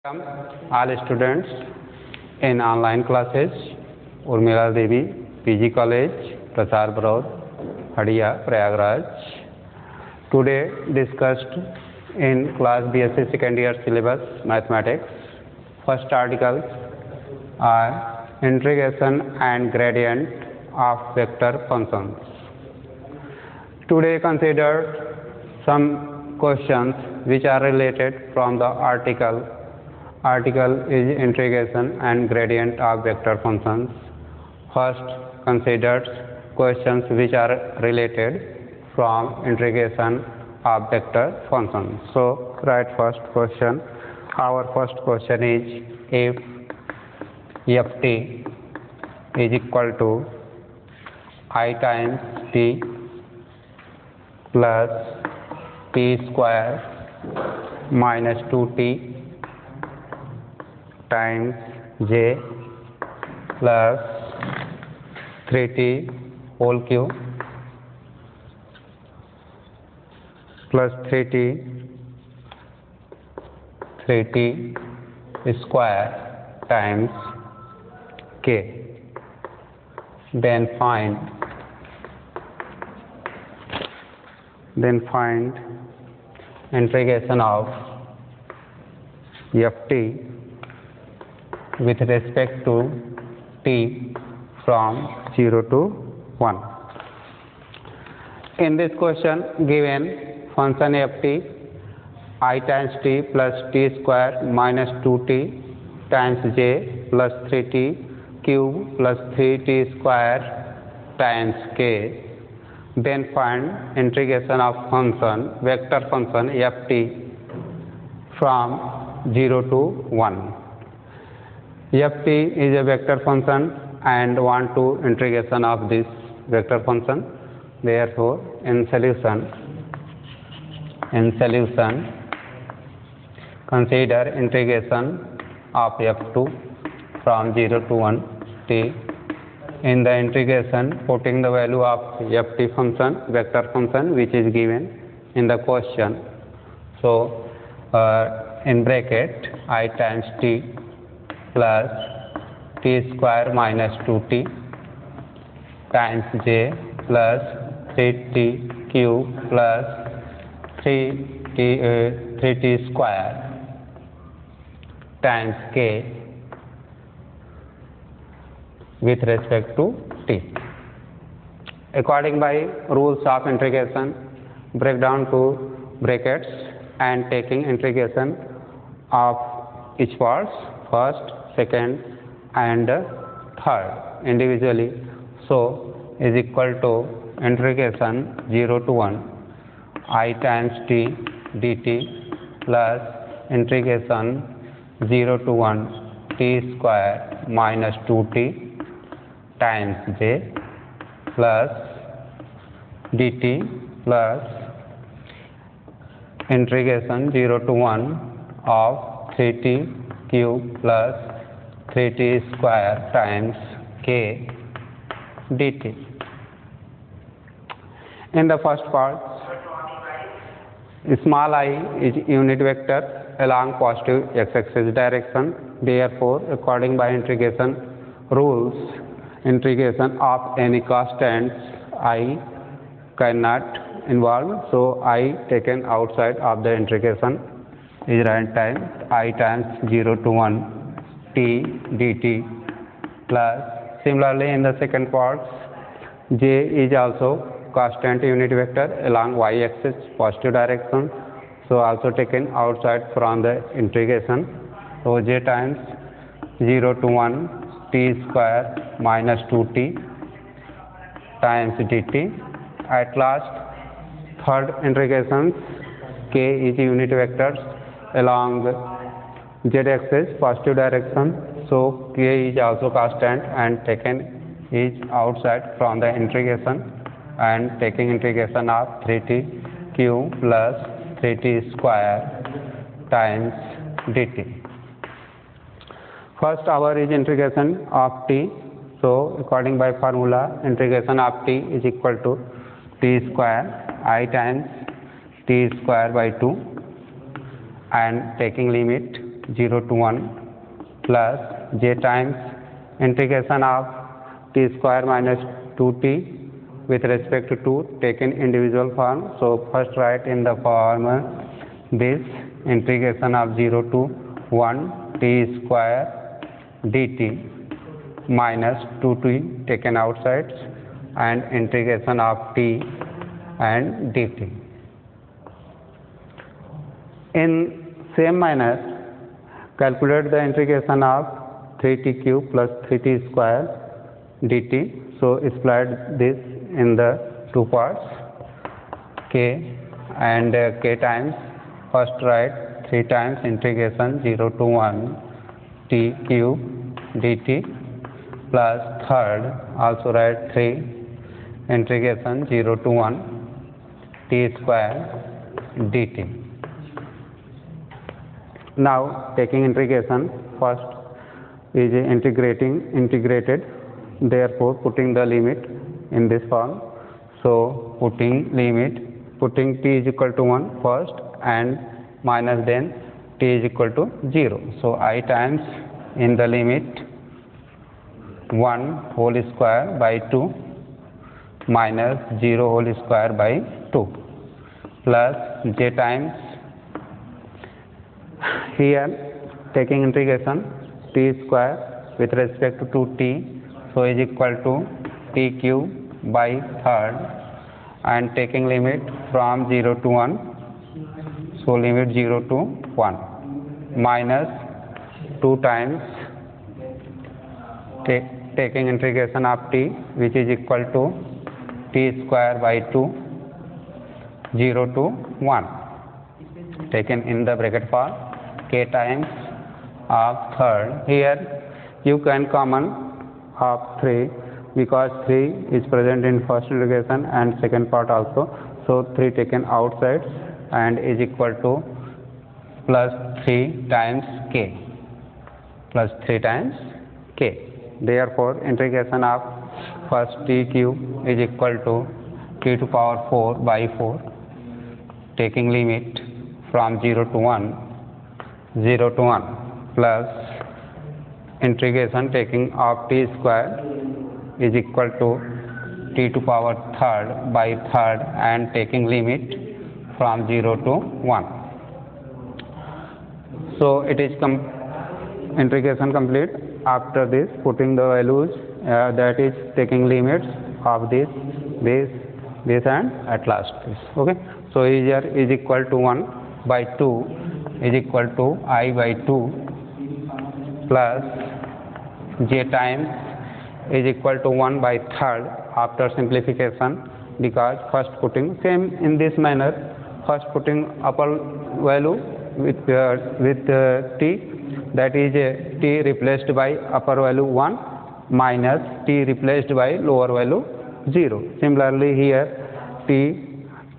Welcome all students in online classes, Urmila Devi, PG College, Prasar Barod, Hadia, Prayagraj. Today discussed in class BSc second year syllabus mathematics. First articles are integration and gradient of vector functions. Today consider some questions which are related from the article. Article is integration and gradient of vector functions. First considered questions which are related from integration of vector functions. So write first question. Our first question is if ft is equal to I times t plus t square minus 2t times j plus 3t whole cube plus 3t square times k. Then find integration of ft with respect to t from 0 to 1. In this question given function ft I times t plus t square minus 2t times j plus 3t cube plus 3t square times k. Then find integration of vector function ft from 0 to 1. ft is a vector function and want to integration of this vector function. Therefore, in solution consider integration of f2 from 0 to 1 t. In the integration, putting the value of ft function, vector function, which is given in the question. So, in bracket I times t plus t square minus 2t times j plus 3t cube plus 3t square times k with respect to t. According by rules of integration, break down to brackets and taking integration of each parts, first, second and third individually. So is equal to integration 0 to 1 I times t dt plus integration 0 to 1 t square minus 2t times j plus dt plus integration 0 to 1 of 3t cube plus 3t square times k dt. In the first part, small I is unit vector along positive x-axis direction. Therefore, according by integration rules, integration of any constants I cannot involve. So I taken outside of the integration is right time I times 0 to 1 t dt plus similarly in the second part j is also constant unit vector along y-axis positive direction. So also taken outside from the integration. So j times 0 to 1 t square minus 2t times dt. At last third integration k is unit vectors along z-axis positive direction. So k is also constant and taken is outside from the integration and taking integration of 3t cube plus 3t square times dt. First our is integration of t. So according by formula integration of t is equal to t square I times t square by 2 and taking limit 0 to 1 plus j times integration of t square minus 2t with respect to 2 taken individual form. So first write in the form this integration of 0 to 1 t square dt minus 2t taken outside and integration of t and dt. In same manner, calculate the integration of 3t cube plus 3t square dt. So split this in the two parts, k and k times. First write 3 times integration 0 to 1 t cube dt plus third also write 3 integration 0 to 1 t square dt. Now taking integration, first is integrated, therefore putting the limit in this form. So putting t is equal to 1 first and minus then t is equal to 0. So I times in the limit 1 whole square by 2 minus 0 whole square by 2 plus j times here taking integration t square with respect to 2t, so is equal to t cube by third and taking limit from 0 to 1, so limit 0 to 1 minus 2 times taking integration of t which is equal to t square by 2 0 to 1 taken in the bracket form k times of third. Here you can common of 3 because 3 is present in first integration and second part also, so 3 taken outside and is equal to plus 3 times k plus 3 times k. Therefore integration of first t cube is equal to t to power 4 by 4 taking limit from 0 to 1 plus integration taking of t square is equal to t to power third by third and taking limit from 0 to 1. So it is integration complete. After this putting the values that is taking limits of this and at last this. Okay, so here is equal to 1 by 2 is equal to I by 2 plus j times is equal to 1 by third after simplification, because first putting same in this manner, first putting upper value with t, that is t replaced by upper value 1 minus t replaced by lower value 0. Similarly here t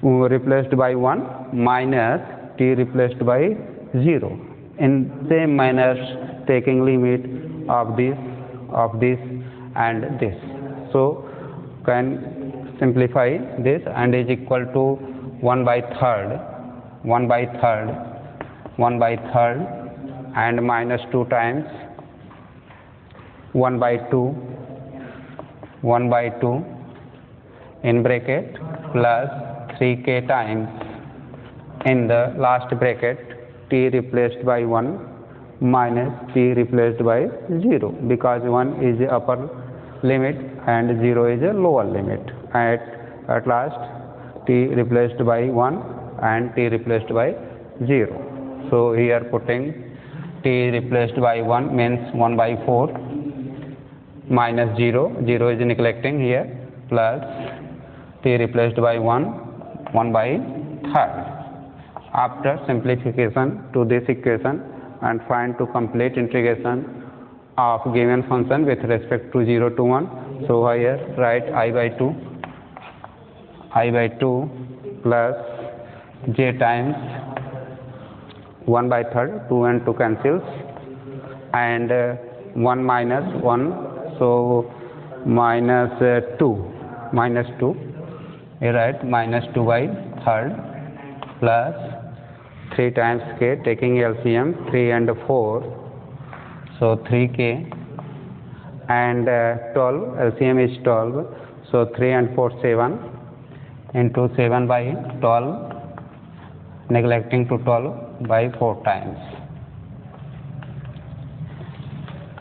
replaced by 1 minus t replaced by 0. In same manner taking limit of this and this. So can simplify this and is equal to 1 by third and minus 2 times 1 by 2 in bracket plus 3k times in the last bracket t replaced by 1 minus t replaced by 0, because 1 is the upper limit and 0 is a lower limit. At last t replaced by 1 and t replaced by 0. So here putting t replaced by 1 means 1 by 4 minus 0 is neglecting here plus t replaced by 1 by third. After simplification to this equation and find to complete integration of given function with respect to 0 to 1. So here write I by 2 plus j times 1 by third, 2 and 2 cancels, and 1 minus 1, so minus 2, here write minus 2 by third plus 3 times k, taking LCM 3 and 4, so 3k, and 12, LCM is 12, so 3 and 4 7, into 7 by 12, neglecting to 12 by 4 times.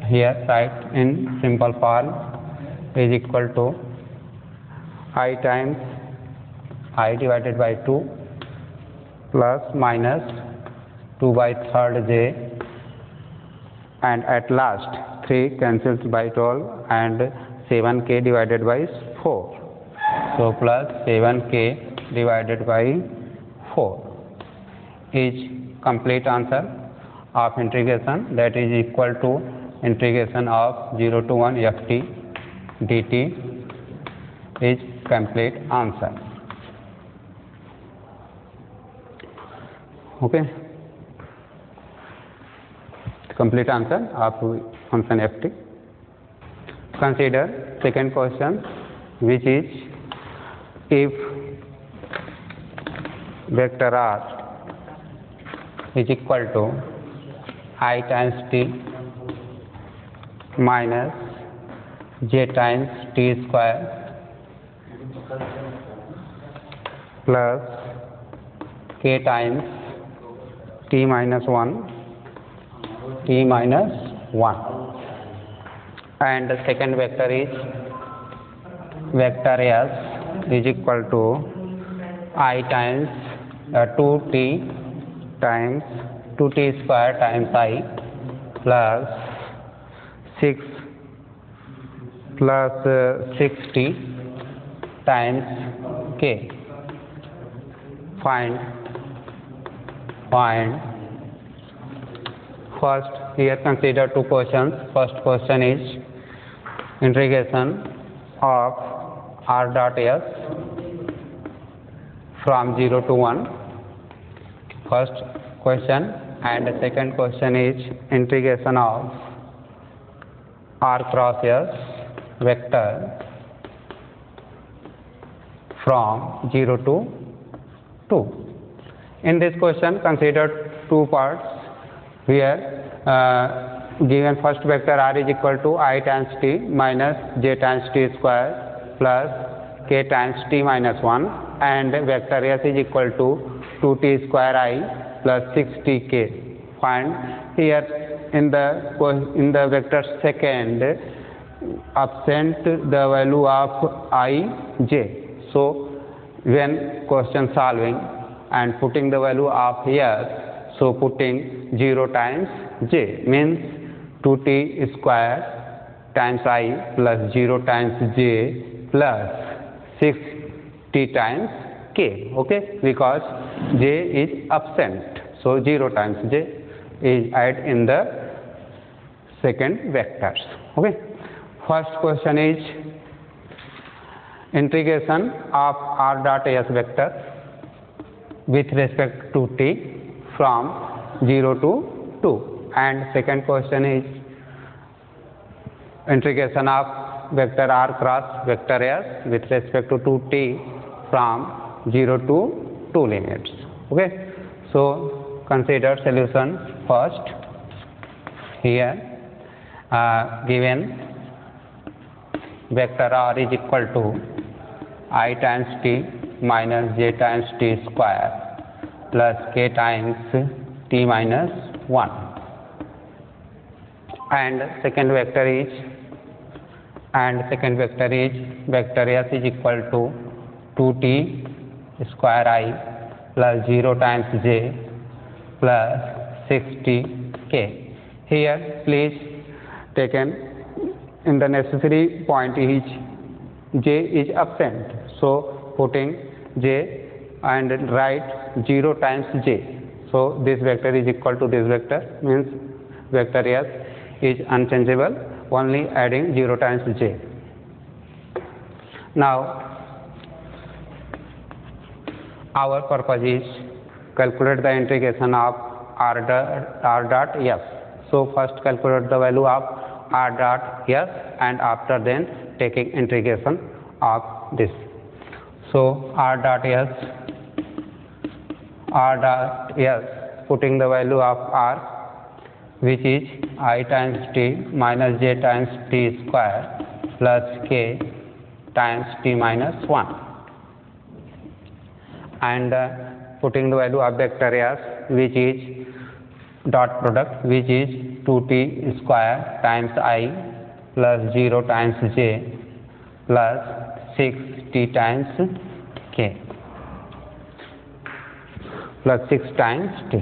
Here write in simple form is equal to I times I divided by 2 plus minus 2 by 3rd j, and at last 3 cancels by 12 and 7k divided by 4. So plus 7k divided by 4 is complete answer of integration, that is equal to integration of 0 to 1 ft dt is complete answer. Okay, complete answer of function ft. Consider second question, which is if vector r is equal to I times t minus j times t square plus k times t minus 1, and the second vector is vector s is equal to I times 2t times 2t square times I plus 6 plus 6t times k. Find first, here consider two questions. First question is integration of r dot s from 0 to 1, first question, and the second question is integration of r cross s vector from 0 to 2. In this question, consider two parts. Here given first vector r is equal to I times t minus j times t square plus k times t minus 1, and vector s is equal to 2t square I plus 6tk. Find here in the vector second, absent the value of I, j. So when question solving and putting the value of here, so putting 0 times j means 2t square times I plus 0 times j plus 6t times k. Okay, because j is absent, so 0 times j is added in the second vectors. Okay, first question is integration of r dot s vector with respect to t from 0 to 2, and second question is integration of vector r cross vector s with respect to 2t from 0 to 2 limits. Okay, so consider solution first. Here given vector r is equal to I times t minus j times t square plus k times t minus 1, and second vector is vector s is equal to 2t square I plus 0 times j plus 6tk. Here please taken in the necessary point is j is absent, so putting j and write 0 times j. So this vector is equal to this vector, means vector s is unchangeable, only adding 0 times j. Now our purpose is calculate the integration of r dot s. So first calculate the value of r dot s, and after then taking integration of this. So r dot s putting the value of r, which is I times t minus j times t square plus k times t minus 1, and putting the value of vector s, which is dot product, which is 2t square times I plus 0 times j plus 6t times k plus 6 times t.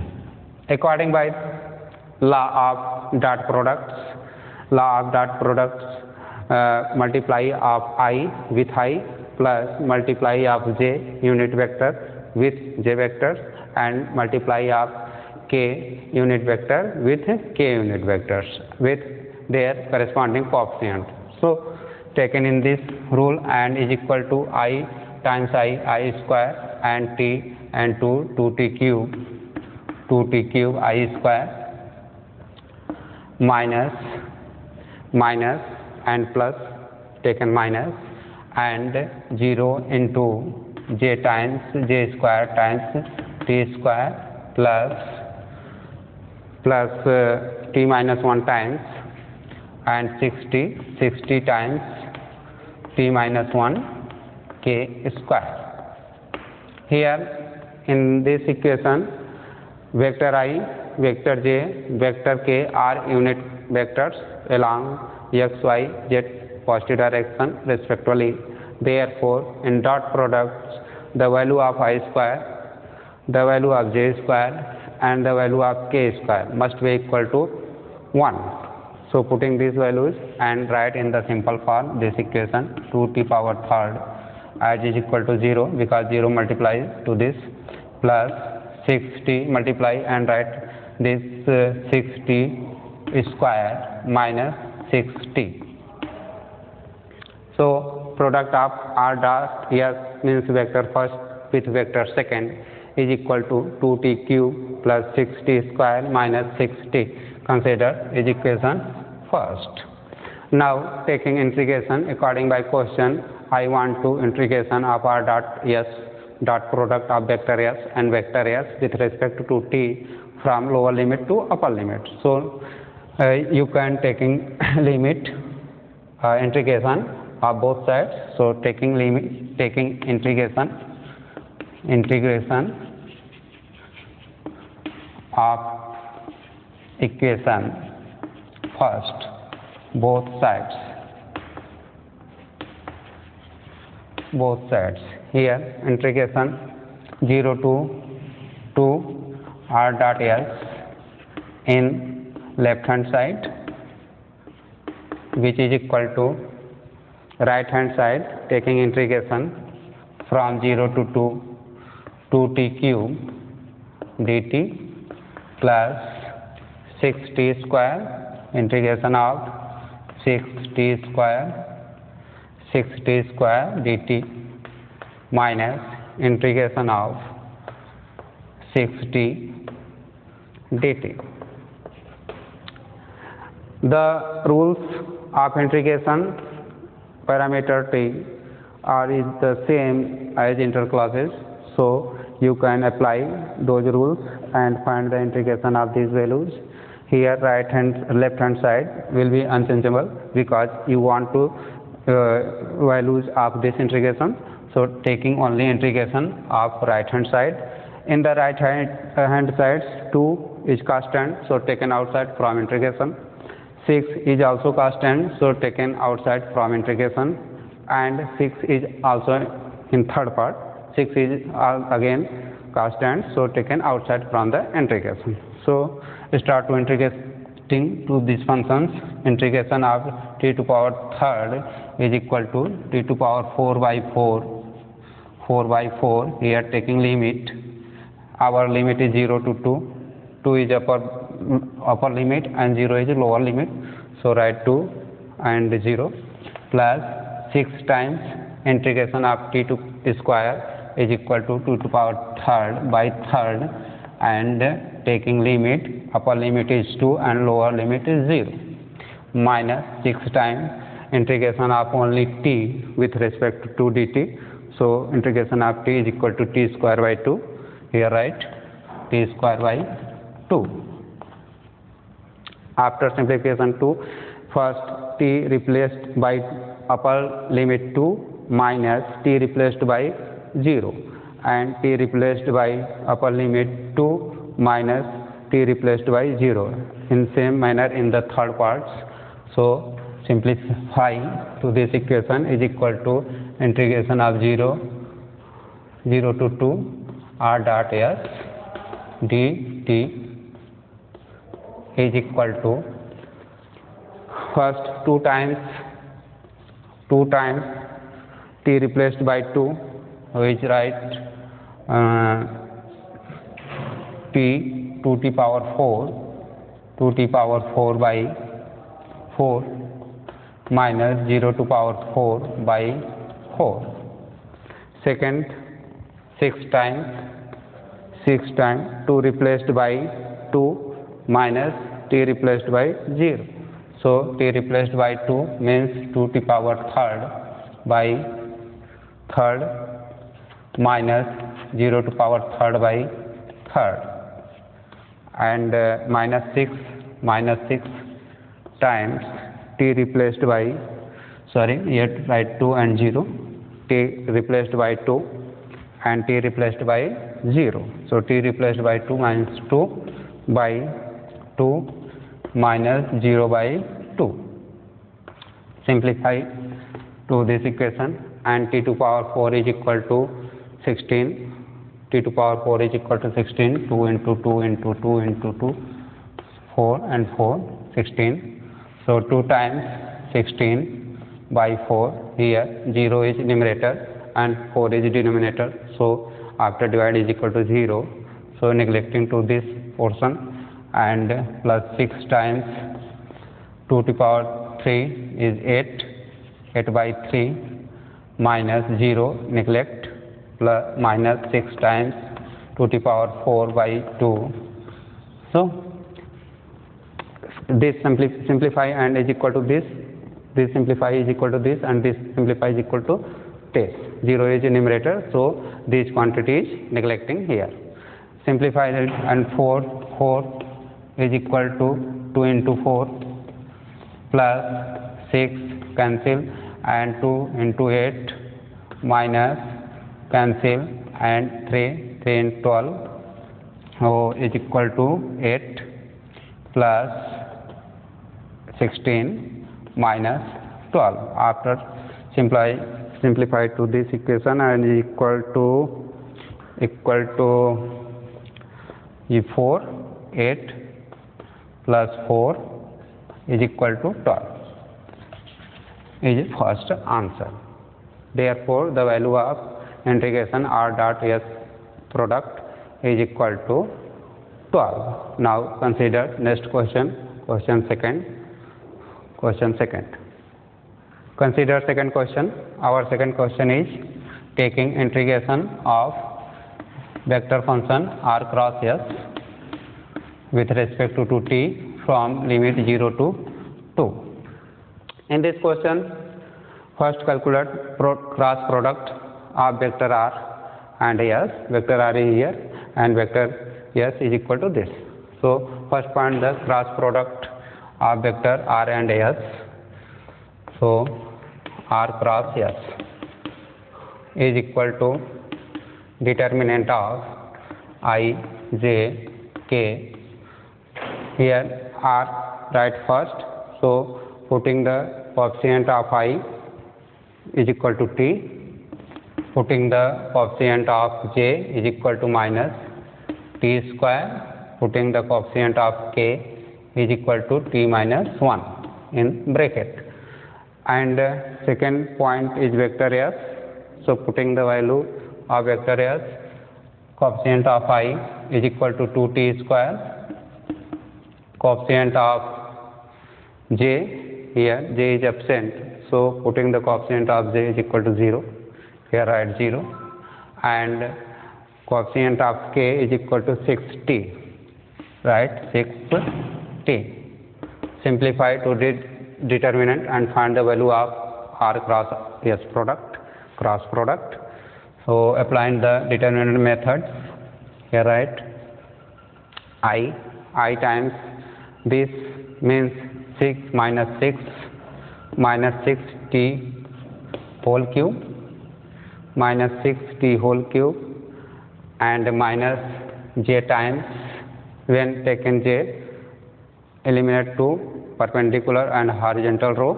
According by law of dot products, multiply of I with I plus multiply of j unit vector with j vectors and multiply of k unit vector with k unit vectors with their corresponding coefficient. So taken in this rule, and is equal to I times I square and t and 2t cube I square minus and plus, taken minus, and 0 into j times j square times t square plus t minus 1 times and 60 times t minus 1 k square. Here in this equation, vector I, vector j, vector k are unit vectors along x, y, z positive direction respectively. Therefore, in dot products, the value of I square, the value of j square and the value of k square must be equal to 1. So putting these values and write in the simple form this equation, 2t power third as is equal to 0, because 0 multiplies to this, plus 6t multiply and write this 6t square minus 6t. So product of r dot s means vector first with vector second is equal to 2t cube plus 6t square minus 6t. Consider is equation first. Now taking integration according by question, I want to integration of r dot s dot product of vector s and vector s with respect to t from lower limit to upper limit. So you can taking limit integration of both sides. So taking integration of equation first both sides. Here integration 0 to 2 r dot s in left hand side, which is equal to right hand side, taking integration from 0 to 2t cube dt plus 6t square, integration of 6t square dt minus integration of 6t dt. The rules of integration parameter t are is the same as interclasses, so you can apply those rules and find the integration of these values. Here left hand side will be unchangeable because you want to values of this integration. So taking only integration of right hand side. In the right hand side 2 is constant, so taken outside from integration. 6 is also constant, so taken outside from integration, and 6 is also in third part. 6 is again constant, so taken outside from the integration. So start to integrating to these functions. Integration of t to power third is equal to t to power 4 by 4. Here taking limit, our limit is 0 to 2. 2 is upper limit and 0 is lower limit, so write 2 and 0 plus 6 times integration of t to square is equal to 2 to power third by third, and taking limit, upper limit is 2 and lower limit is 0, minus 6 times integration of only t with respect to dt, so integration of t is equal to t square by 2. Here write t square by 2. After simplification 2, first t replaced by upper limit 2 minus t replaced by 0 and t replaced by upper limit 2 minus t replaced by 0 in same manner in the third parts. So simplify to this equation is equal to integration of 0 to 2 r dot s dt is equal to first 2 times t replaced by 2, which write t 2t power 4 by 4 minus 0 to power 4 by 4. Second 6 times 2 replaced by 2 minus t replaced by 0. So t replaced by 2 means 2t power third by third minus 0 to power third by third, and minus 6 times t replaced by, yet write 2 and 0, t replaced by 2 and t replaced by 0. So t replaced by 2 minus 2 by 2 minus 0 by 2. Simplify to this equation, and t to power 4 is equal to 16. T to power 4 is equal to 16. 2 into 2 into 2 into 2, 4 and 4, 16. So 2 times 16 by 4. Here 0 is numerator and 4 is denominator. So after divide is equal to 0. So neglecting to this portion, and plus 6 times 2 to power 3 is 8 by 3 minus 0, neglect, plus minus 6 times 2 to power 4 by 2. So this simplify and is equal to this simplify is equal to this, and this simplify is equal to this. 0 is numerator, so this quantity is neglecting here. Simplify it, and 4 is equal to 2 into 4 plus 6 cancel, and 2 into 8 minus cancel, and 3 into 12 is equal to 8 plus 16 minus 12. After simplify to this equation, and is equal to 4, 8 plus 4 is equal to 12 is first answer. Therefore the value of integration r dot s product is equal to 12. Now consider next question second. Consider second question. Our second question is taking integration of vector function r cross s with respect to 2t from limit 0 to 2. In this question, first calculate cross product of vector r and s. Vector r is here and vector s is equal to this. So first find the cross product of vector r and s. So r cross s is equal to determinant of I, j, k. Here r write first, so putting the coefficient of I is equal to t, putting the coefficient of j is equal to minus t square, putting the coefficient of k is equal to t minus 1 in bracket, and second point is vector s. So putting the value of vector s, coefficient of I is equal to 2t square, coefficient of j, here j is absent, so putting the coefficient of j is equal to 0, here write 0, and coefficient of k is equal to 6t, right, 6t. Simplify to determinant and find the value of r cross s cross product. So applying the determinant method, here write I I times this means 6 minus 6t whole cube minus 6t whole cube and minus j times, when taken j, eliminate to perpendicular and horizontal row,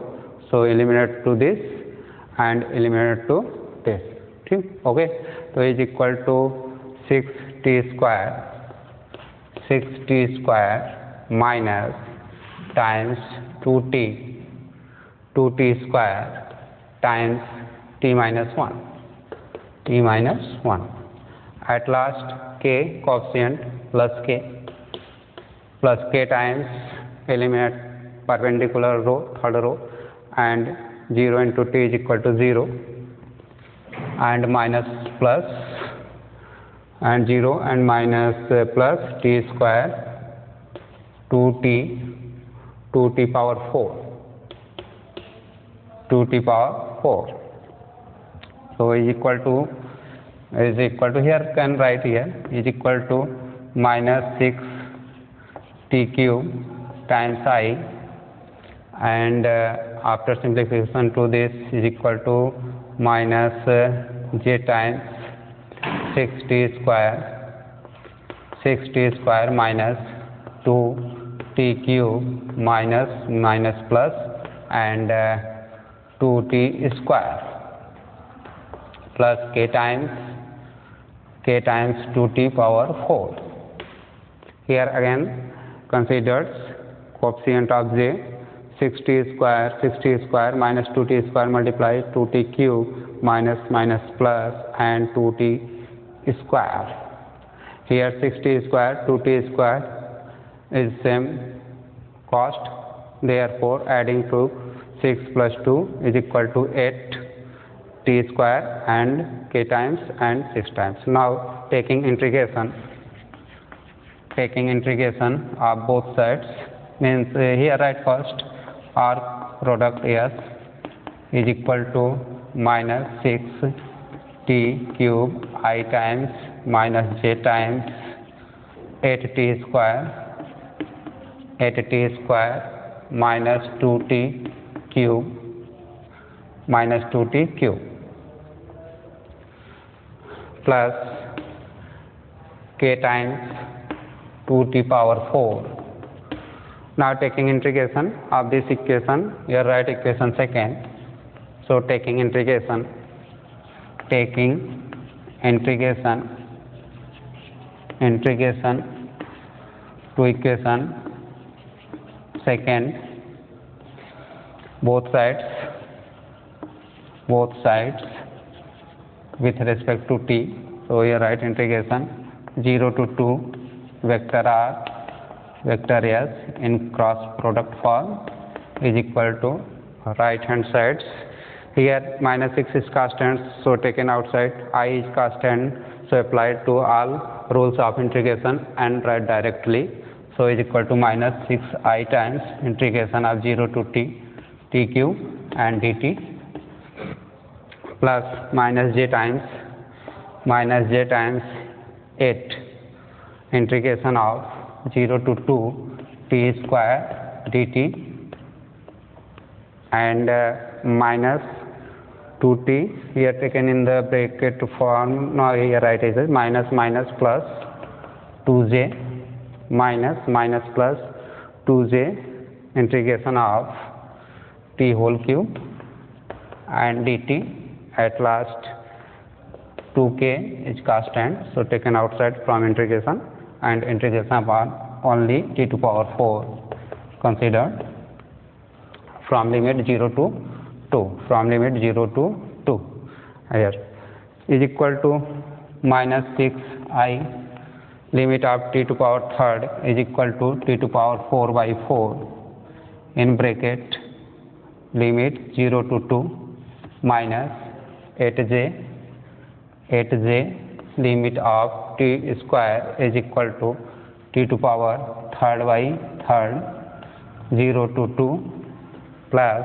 so eliminate to this and eliminate to this. Okay, so is equal to 6t square minus times 2t square times t minus 1. At last k coefficient plus k times eliminate perpendicular row, third row, and 0 into t is equal to 0 and minus plus and 0 and minus plus t square 2t power 4. So is equal to here can write here is equal to minus 6t cube times I, and after simplification to this is equal to minus j times 6t square minus 2t cube minus plus and 2t square plus k times 2t power 4. Here again considered coefficient of j 60 square minus 2t square multiply 2t cube minus plus and 2t square. Here 60 square 2t square is same cost, therefore adding to 6 plus 2 is equal to 8t square and k times and 6 times. Now taking integration of both sides means here write first arc product S is equal to minus 6t cube I times minus j times 8t square minus 2t cube plus k times 2t power 4. Now taking integration of this equation, here write equation second. So taking integration to equation second, both sides with respect to t. So here write integration 0 to 2 vector r vector s in cross product form is equal to right hand sides. Here minus 6 is constant, so taken outside. I is constant, so applied to all rules of integration and write directly. So is equal to minus 6i times integration of 0 to t cube and dt plus minus j times 8 integration of 0 to 2 t square dt and minus 2t here taken in the bracket form. Now here write is minus plus 2j minus plus 2j integration of t whole cube and dt. At last 2k is constant, so taken outside from integration and integration upon only t to power 4 considered from limit 0 to 2 here is equal to minus 6i limit of t to power third is equal to t to power 4 by 4 in bracket limit 0 to 2 minus 8j limit of t square is equal to t to power third by third 0 to 2 plus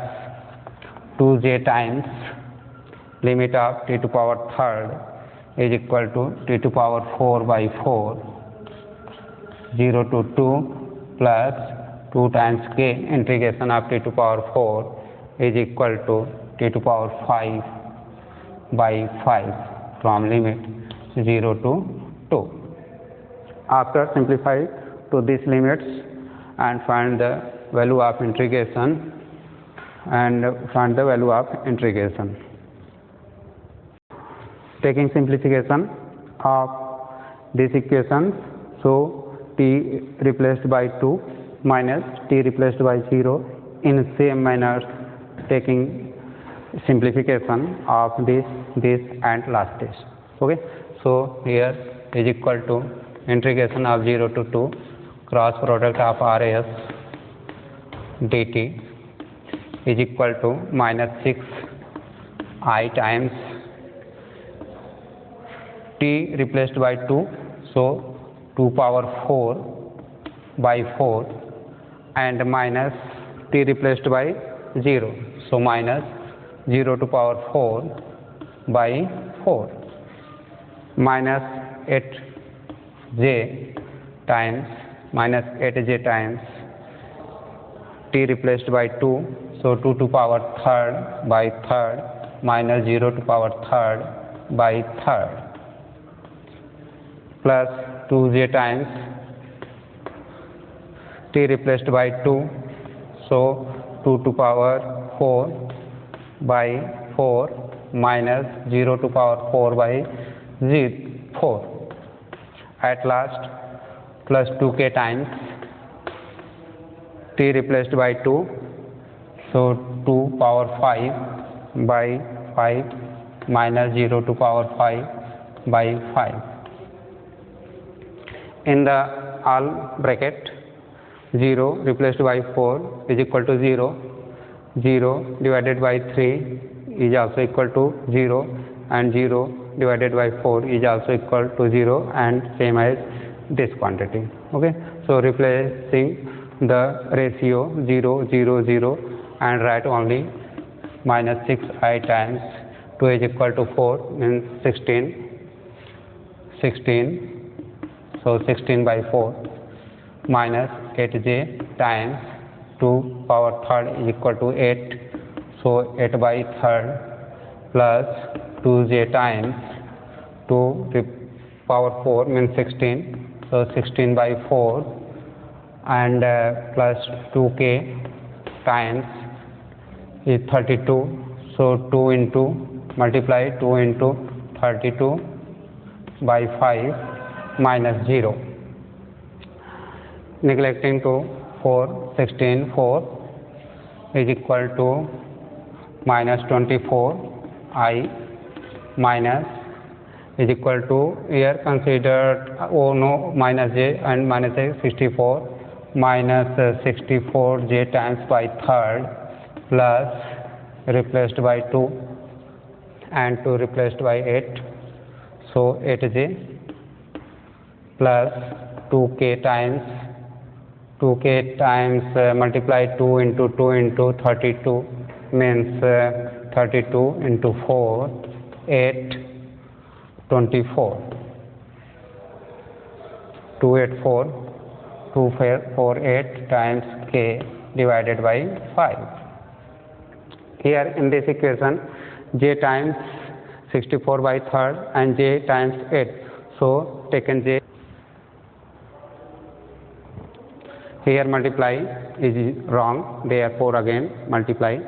2j times limit of t to power third is equal to t to power 4 by 4 0 to 2 plus 2 times k integration of t to power 4 is equal to t to power 5 by 5 from limit 0 to 2. After simplify to these limits and find the value of integration Taking simplification of this equation, so t replaced by 2 minus t replaced by 0 in same manner, taking simplification of this and last test. Okay, so here is equal to integration of 0 to 2 cross product of RS dt is equal to minus 6 I times t replaced by 2, so 2 power 4 by 4 and minus t replaced by 0, so minus 0 to power 4 by 4 minus 8j times t replaced by 2, so 2 to power 3rd by 3rd minus 0 to power 3rd by 3rd plus 2j times t replaced by 2, so 2 to power 4 by 4 minus 0 to power 4 by 4 at last plus 2k times t replaced by 2, so 2 power 5 by 5 minus 0 to power 5 by 5. In the all bracket 0 replaced by 4 is equal to 0, 0 divided by 3 is also equal to 0 and 0 divided by 4 is also equal to 0 and same as this quantity. Okay, so replacing the ratio 0 0 0 and write only minus 6I times 2 is equal to 4 means 16, so 16 by 4 minus 8j times 2 power 3rd is equal to 8, so 8 by 3rd plus 2j times 2 power 4 means 16, so 16 by 4 and plus 2k times is 32, so 2 into multiply 2 into 32 by 5 minus 0, neglecting to 4, 16, 4 is equal to minus 24 I minus is equal to, here considered minus j and minus j 64 minus 64j times by 3rd plus replaced by 2 and 2 replaced by 8, so 8j plus 2k times multiply 2 into 32 means 32 into 4 8 24 284 248 times k divided by 5. Here in this equation j times 64 by 3rd and j times 8, so taken j, here multiply is wrong, therefore again multiply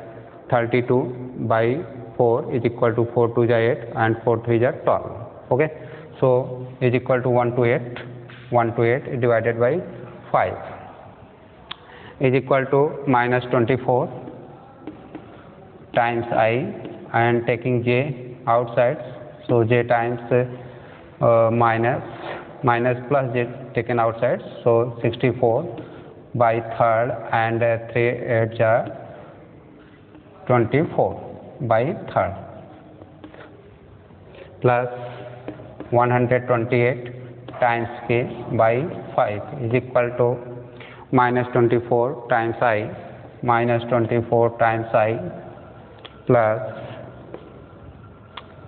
32 by 4 is equal to 4 2 is 8 and 4 3 is 12. Okay, so is equal to 1 to 8 divided by 5 is equal to minus 24 times I and taking j outside, so j times minus plus j taken outside, so 64 by 3rd and 3 8 are 24 by 3rd plus 128 times k by 5 is equal to minus 24 times I minus 24 times I plus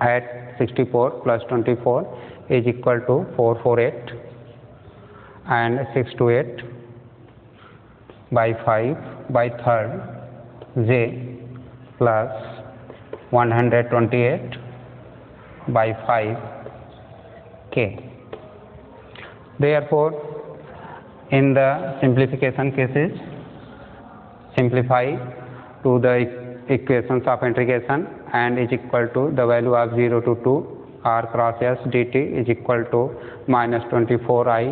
at 64 plus 24 is equal to 448 and 6 to 8 by 5 by third j plus 128 by 5 k. Therefore, in the simplification cases, simplify to the equations of integration and is equal to the value of 0 to 2 r cross s dt is equal to minus 24i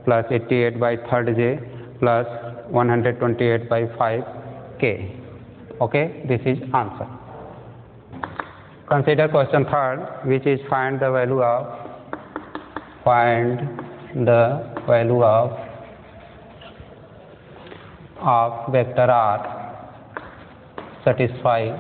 plus 88 by third j plus 128 by 5 k. Okay, this is answer. Consider question third, which is find the value of vector r satisfying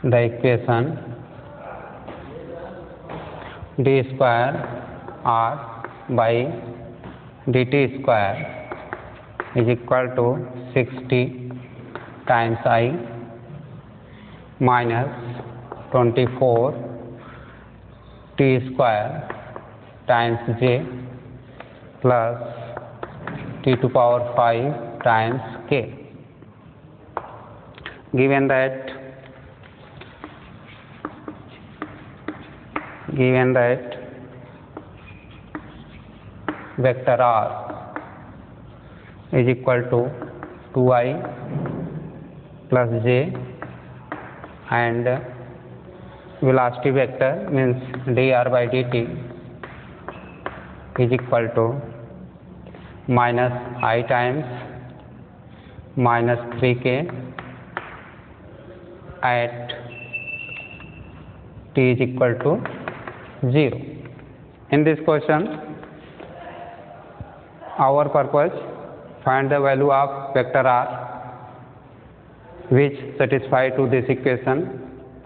the equation d square r by dt square is equal to 60 times I minus 24 t square times j plus t to power 5 times k. Given that vector r is equal to 2i plus j and velocity vector means dr by dt is equal to minus I times minus 3k at t is equal to 0. In this question, our purpose find the value of vector r which satisfy to this equation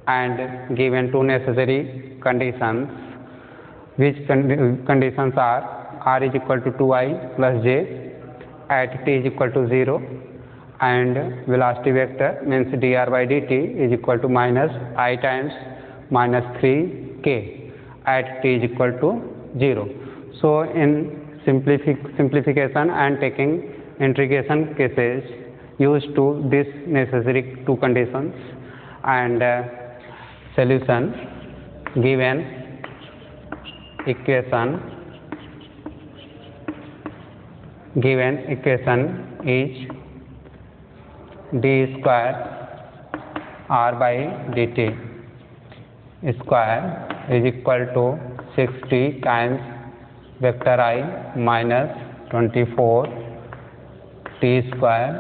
and given two necessary conditions, which conditions are r is equal to 2i plus j at t is equal to 0 and velocity vector means dr by dt is equal to minus I times minus 3k at t is equal to 0. So, in simplification and taking integration cases used to this necessary two conditions and solution given equation is d square r by dt square is equal to 60 times vector I minus 24 t square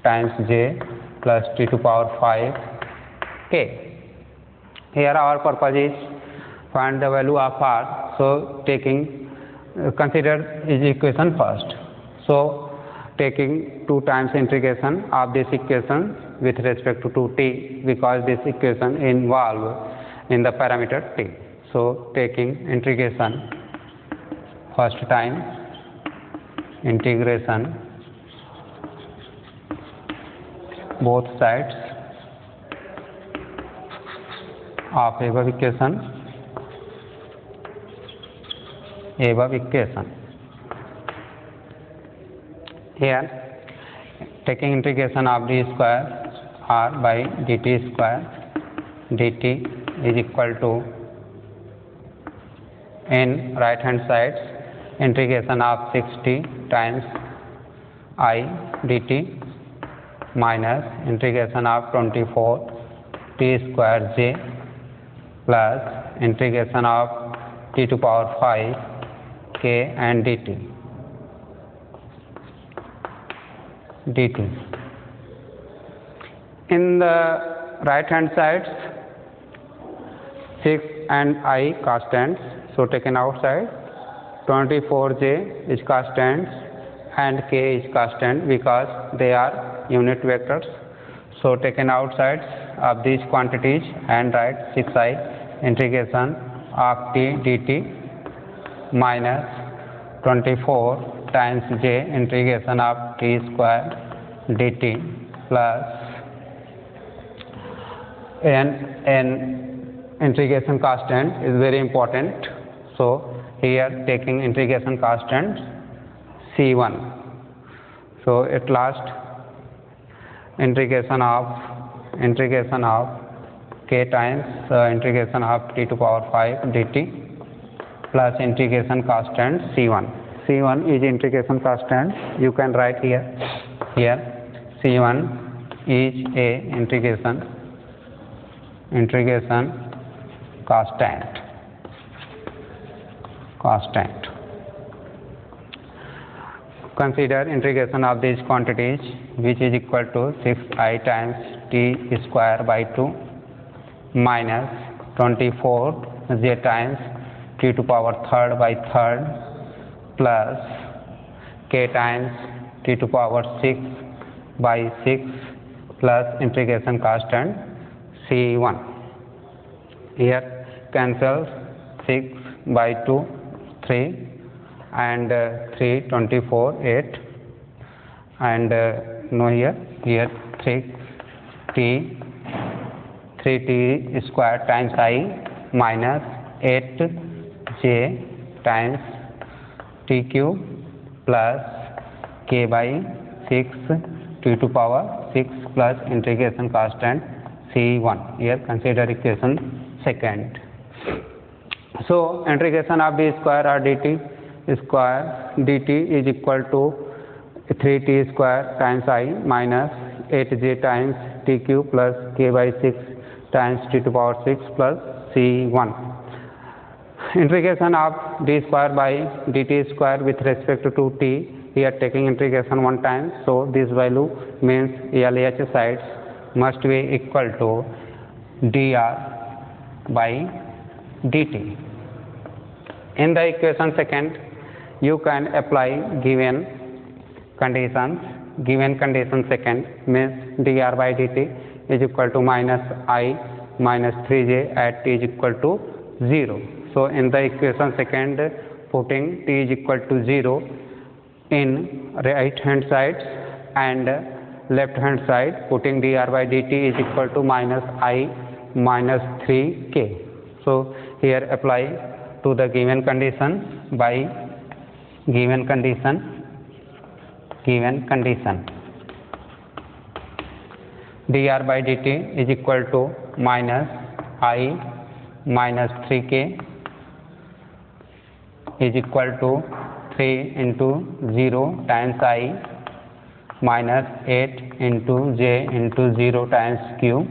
times j plus t to power 5 k. Here our purpose is find the value of r. So, consider this equation first. So, taking 2 times integration of this equation with respect to t because this equation involve in the parameter t. So, taking integration first time integration both sides of above equation Here taking integration of d square r by dt square dt is equal to in right hand side integration of 60 times I dt minus integration of 24 t square j plus integration of t to power 5 k and dt. In the right hand side 6 and I constants, so taken outside 24j is constant and k is constant because they are unit vectors. So, taken outside of these quantities and write 6i integration of t dt minus 24 times j integration of t square dt plus N integration constant is very important. So here taking integration constant C1. So at last integration of k times integration of t to power 5 dt plus integration constant C1. C1 is integration constant. You can write here. C1 is a integration constant. Consider integration of these quantities, which is equal to 6I times t square by 2 minus 24j times t to power 3rd by 3rd plus k times t to power 6 by 6 plus integration constant C1. Here cancels 6 by 2 3 and 3 24 8 and no here 3t square times I minus 8j times t cube plus k by 6 t to power 6 plus integration constant C1. Here consider equation second. So integration of d square or dt is equal to 3t square times I minus 8j times t cube plus k by 6 times t to power 6 plus C1. Integration of d square by dt square with respect to t, here taking integration one time, so this value means LH sides must be equal to dr by dt. In the equation second, you can apply given conditions. Given condition second means dr by dt is equal to minus I minus 3j at t is equal to 0. So in the equation second, putting t is equal to 0 in right hand side and left hand side, putting dr by dt is equal to minus I minus 3k. So here apply to the given condition by given condition dr by dt is equal to minus I minus 3k is equal to 3 into 0 times I minus 8 into j into 0 times q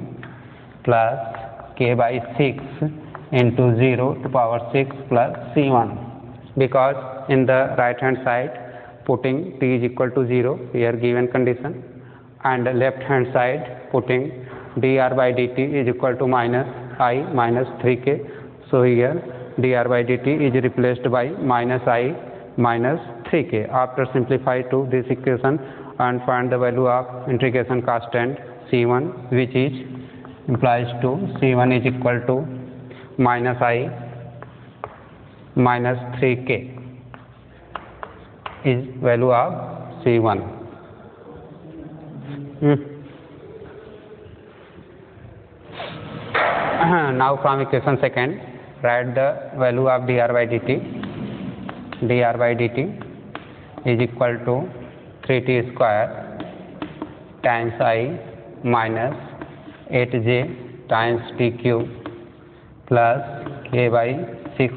plus k by 6 into 0 to power 6 plus C1. Because in the right hand side putting t is equal to 0, here given condition, and left hand side putting dr by dt is equal to minus I minus 3k. So here dr by dt is replaced by minus I minus 3k. After simplify to this equation and find the value of integration constant C1, which is implies to C1 is equal to minus I minus 3k is value of C1. Now from equation second, write the value of dr by dt. Dr by dt is equal to 3t square times I minus 8j times t cube plus k by 6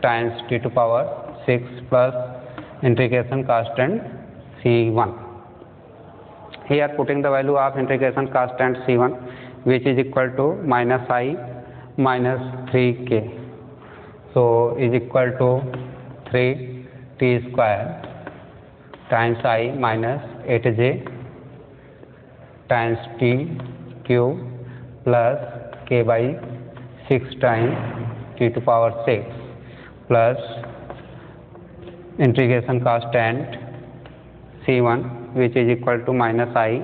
times t to power 6 plus integration constant C1. Here putting the value of integration constant C1, which is equal to minus I minus 3k. So is equal to 3t square times I minus 8j times t cube plus k by 6 times t to power 6 plus integration constant C1, which is equal to minus I.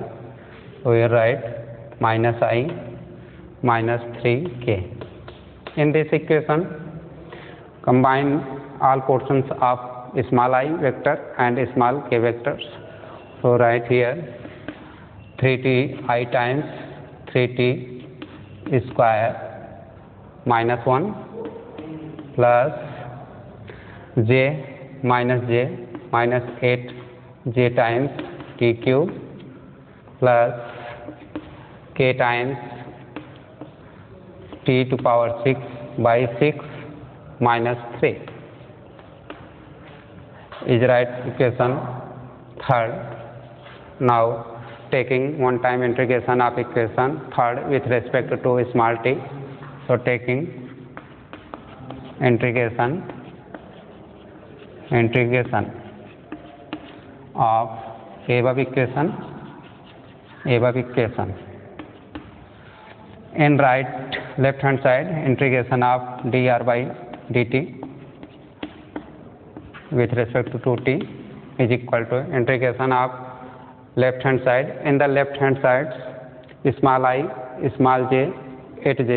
So here write minus I minus 3k. In this equation, combine all portions of small I vector and small k vectors. So write here 3t I times 3t square minus 1 plus j minus 8 j times t cube plus k times t to power 6 by 6 minus 3 is right equation third. Now taking one time integration of equation third with respect to small t, so taking integration of above equation in right left hand side integration of dr by dt with respect to t is equal to integration of left hand side. In the left hand side small I, small j, 8j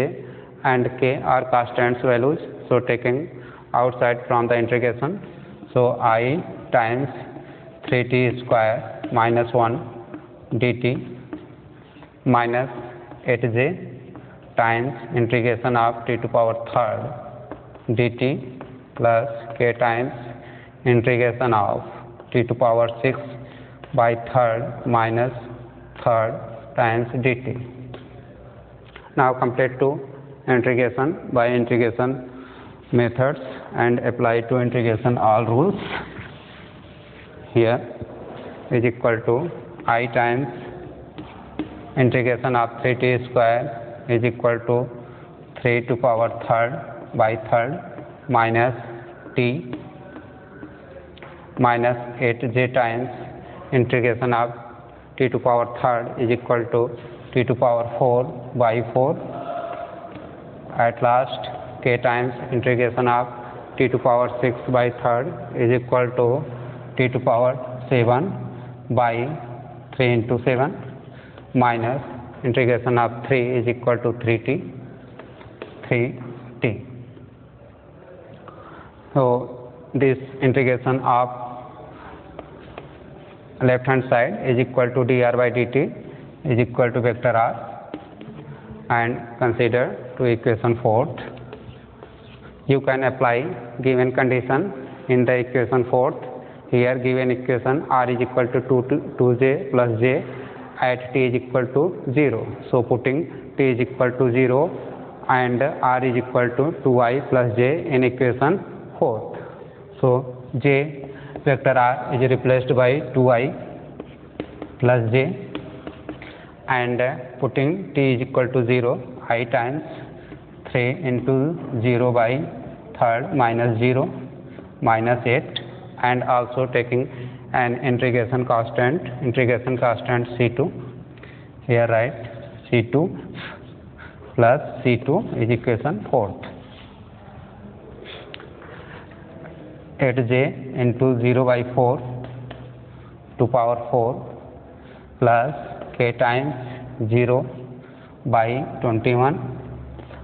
and k are constants values, so taking outside from the integration, so I times 3t square minus 1 dt minus 8j times integration of t to power third dt plus k times integration of t to power 6 by third minus third times dt. Now complete to integration by integration methods and apply to integration all rules. Here is equal to I times integration of 3t square is equal to 3 to power third by third minus t minus 8j times integration of t to power third is equal to t to power 4 by 4. At last k times integration of t to power 6 by third is equal to t to power 7 by 3 into 7 minus integration of 3 is equal to 3t. So this integration of left hand side is equal to dr by dt is equal to vector r, and consider to equation fourth. You can apply given condition in the equation fourth. Here given equation r is equal to 2j plus j at t is equal to 0. So putting t is equal to 0 and r is equal to 2i plus j in equation fourth. So j vector r is replaced by 2i plus j and putting t is equal to 0, I times 3 into 0 by third minus 0 minus 8, and also taking an integration constant c2. Here write c2 plus c2 is equation fourth. 8j into 0 by 4 to power 4 plus k times 0 by 21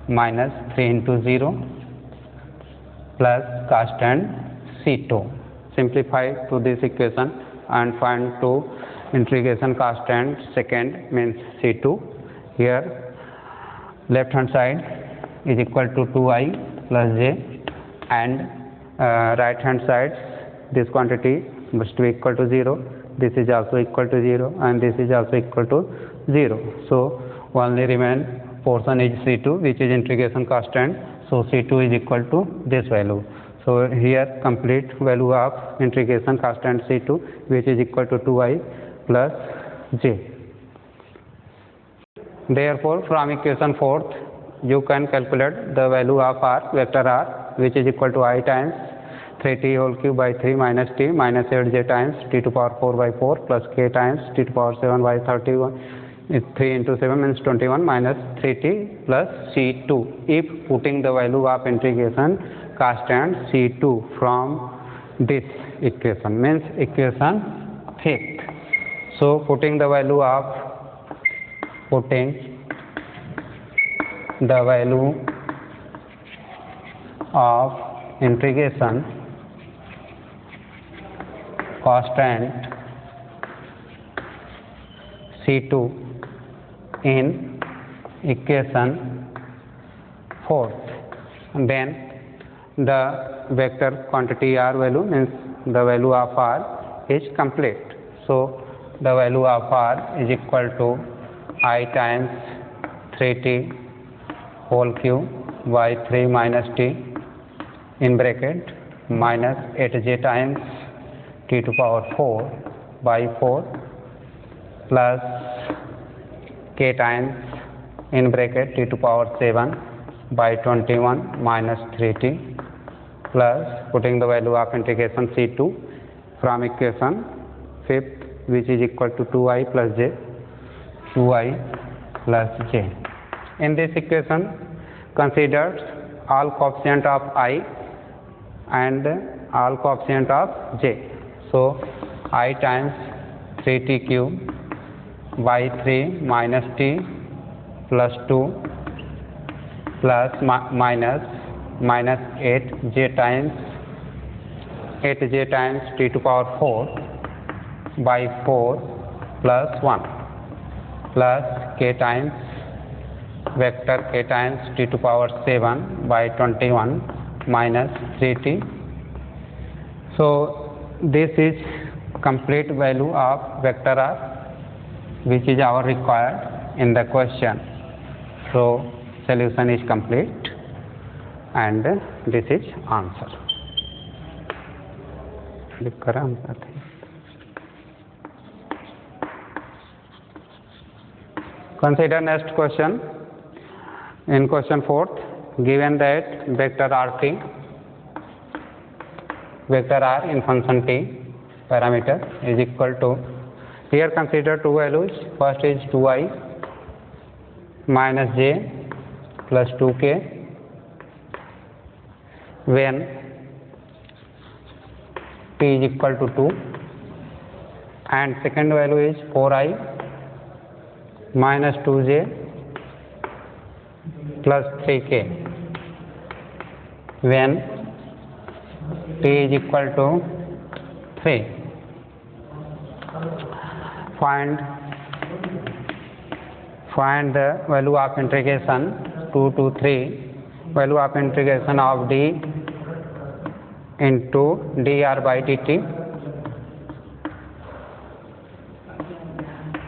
minus 3 into 0 plus constant c2. Simplify to this equation and find to integration constant second means c2. Here left hand side is equal to 2i plus j, and right hand side this quantity must be equal to 0, this is also equal to 0 and this is also equal to 0. So only remain portion is c2 which is integration constant, so c2 is equal to this value. So here complete value of integration constant c2 which is equal to 2i plus j. Therefore from equation fourth you can calculate the value of r vector r which is equal to I times 3t whole cube by 3 minus t minus 8j times t to power 4 by 4 plus k times t to power 7 by 31. 3 into 7 means 21 minus 3t plus c2. If putting the value of integration constant c2 from this equation means equation fifth. So putting the value of integration constant c2 in equation 4. Then the vector quantity r value means the value of r is complete. So the value of r is equal to I times 3t whole cube by 3 minus t in bracket minus 8j times t to power 4 by 4 plus k times in bracket t to power 7 by 21 minus 3t plus putting the value of integration C2 from equation 5th, which is equal to 2i plus j, 2i plus j. In this equation, consider all coefficient of I and all coefficient of j. So I times 3t cube by 3 minus t plus 2 plus minus 8j times t to power 4 by 4 plus 1 plus k times vector k times t to power 7 by 21 minus 3t. So this is complete value of vector r, which is our required in the question. So solution is complete and this is answer. Consider next question. In question 4th, given that vector rt, vector r in function t parameter is equal to, here consider two values. First is 2i minus j plus 2k when t is equal to 2, and second value is 4i minus 2j plus 3k when t is equal to 3. Find the value of integration 2 to 3, value of integration of d into dr by dt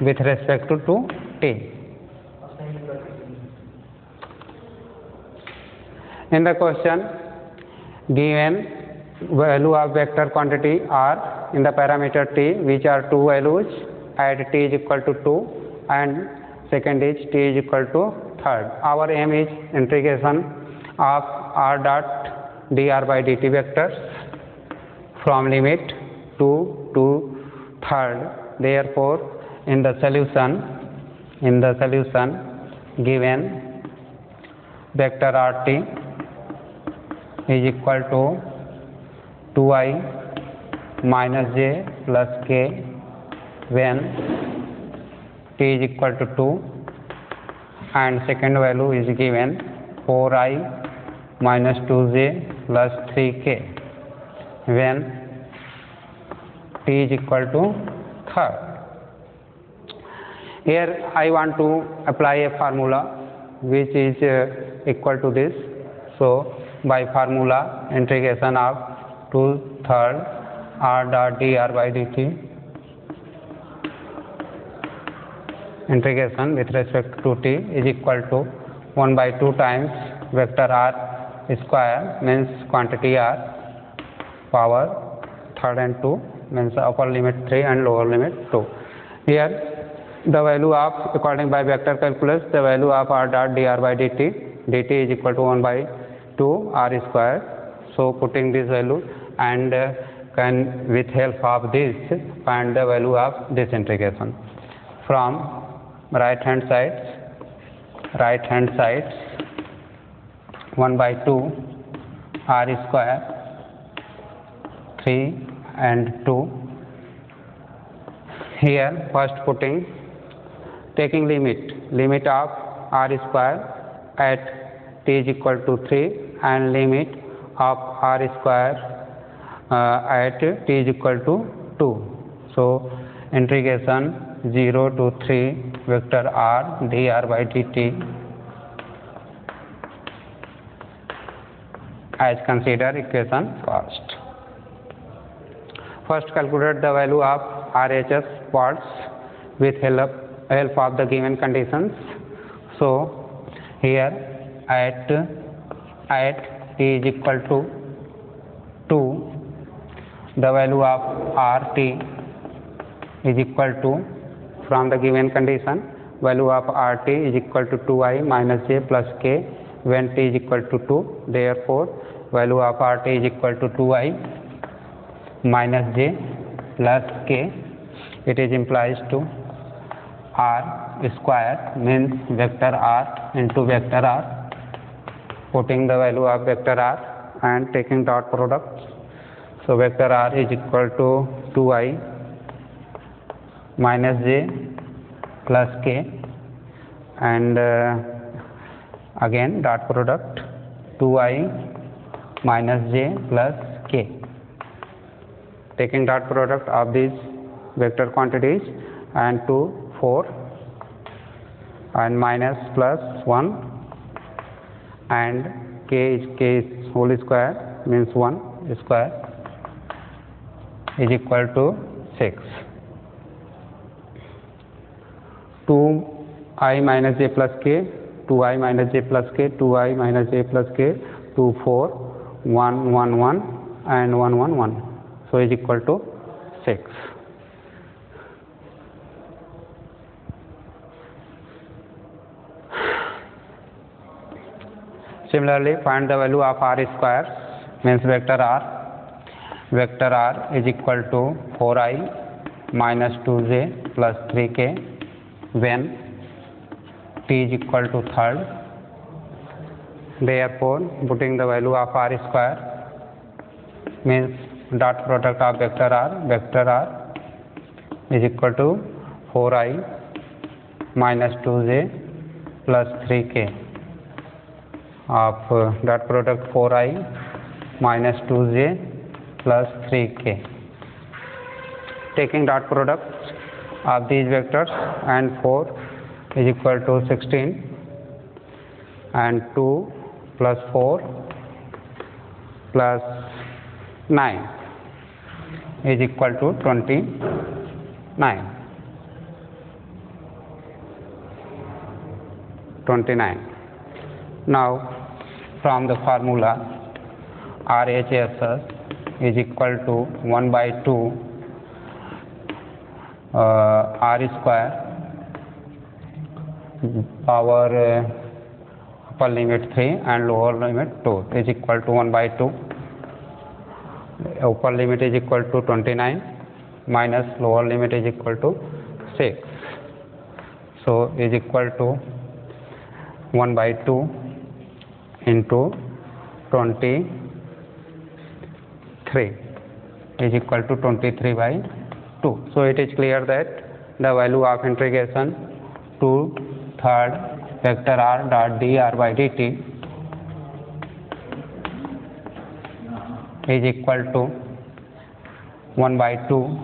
with respect to t. In the question, given value of vector quantity r in the parameter t, which are two values at t is equal to 2 and second is t is equal to third. Our aim is integration of r dot dr by dt vectors from limit 2 to third. Therefore, in the solution given vector rt is equal to 2i minus j plus k when t is equal to 2, and second value is given 4i minus 2j plus 3k when t is equal to third. Here I want to apply a formula which is equal to this. So by formula, integration of 2/3 r dot dr by dt, integration with respect to t is equal to 1 by 2 times vector r square means quantity r power third and 2 means upper limit 3 and lower limit 2. Here the value of, according by vector calculus, the value of r dot dr by dt is equal to 1 by 2 r square. So putting this value and can with help of this find the value of this integration. From right hand side 1 by 2 r square 3 and 2. Here first taking limit of r square at t is equal to 3 and limit of r square at t is equal to 2. So integration 0 to 3 vector r dr by dt as consider equation first. First calculate the value of RHS parts with help of the given conditions. So here at t is equal to 2, the value of RT is equal to, from the given condition, value of RT is equal to 2I minus J plus K when t is equal to 2. Therefore value of RT is equal to 2I minus J plus K. It is implies to R square, means vector R into vector R. Putting the value of vector R and taking dot product. So vector R is equal to 2I minus J plus K, and again dot product 2I minus J plus K. Taking dot product of these vector quantities, and 2, 4, and minus plus 1, and k is whole square, means 1 square is equal to 6. 2I minus J plus K, 2I minus J plus K, 2I minus J plus K, 2, 4, 1, 1, 1, and 1, 1, 1. So is equal to 6. Similarly, find the value of R square, means vector R. Vector R is equal to 4I minus 2J plus 3K when t is equal to 3rd. Therefore, putting the value of R square, means dot product of vector R is equal to 4I minus 2J plus 3K of dot product 4I minus 2J plus 3K. Taking dot product of these vectors, and 4 is equal to 16, and 2 plus 4 plus 9 is equal to 29. 29. Now from the formula, RHS is equal to 1 by 2 R square power upper limit 3 and lower limit 2 is equal to 1 by 2. Upper limit is equal to 29 minus lower limit is equal to 6. So is equal to 1 by 2 into 23 is equal to 23 by 2. So it is clear that the value of integration to 3rd vector R dot dr by dt is equal to 1 by 2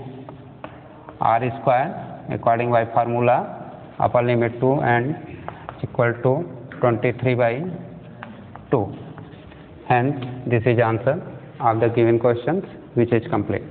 R square according by formula upper limit 2 and equal to 23 by 2. Hence this is answer of the given questions, which is complete.